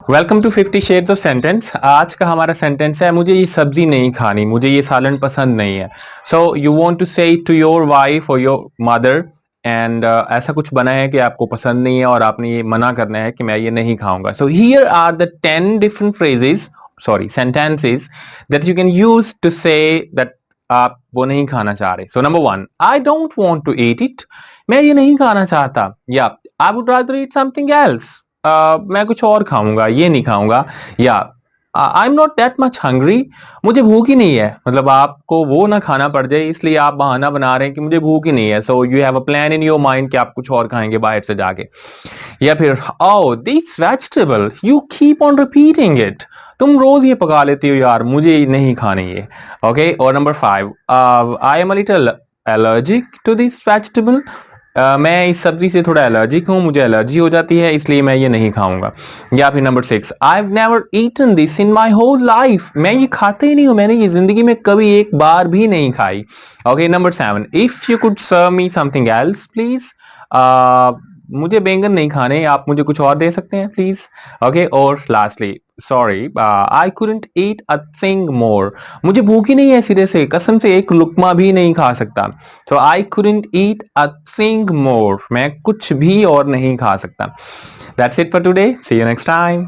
Welcome to 50 shades of sentence. आज का हमारा सेंटेंस है मुझे ये सब्जी नहीं खानी, मुझे ये सालन पसंद नहीं है। सो यू वांट टू से टू योर वाइफ और योर मदर एंड ऐसा कुछ बना है कि आपको पसंद नहीं है और आपने ये मना करना है कि मैं ये नहीं खाऊंगा। So here are the 10 different phrases, sorry sentences that you can use to say that आप वो नहीं खाना चाह रहे। So number 1, I don't want to eat it, मैं ये नहीं खाना चाहता। या I would rather eat something else, मैं कुछ और खाऊंगा, ये नहीं खाऊंगा। या I am not that much hungry, मुझे भूख ही नहीं है। मतलब आपको वो ना खाना पड़ जाए इसलिए आप बहाना बना रहे हैं कि मुझे भूख ही नहीं है। So you have a plan in your mind कि आप कुछ और खाएंगे बाहर से जाके। या फिर oh this vegetable you keep on repeating it, तुम रोज ये पका लेती हो यार, मुझे नहीं खानी ये। ओके, और number 5, I am a little allergic to this vegetable, मैं इस सब्जी से थोड़ा एलर्जिक हूँ, मुझे एलर्जी हो जाती है इसलिए मैं ये नहीं खाऊंगा। या फिर number 6, I have never eaten this in my whole life, मैं ये खाता ही नहीं हूँ, मैंने ये जिंदगी में कभी एक बार भी नहीं खाई। Okay, number 7, if you could serve me something else please, मुझे बैंगन नहीं खाने, आप मुझे कुछ और दे सकते हैं प्लीज। ओके, और lastly sorry I couldn't eat a thing more, मुझे भूख ही नहीं है सिरे से, कसम से एक लुकमा भी नहीं खा सकता। सो I couldn't eat a thing more, मैं कुछ भी और नहीं खा सकता। That's it for today, see you next time.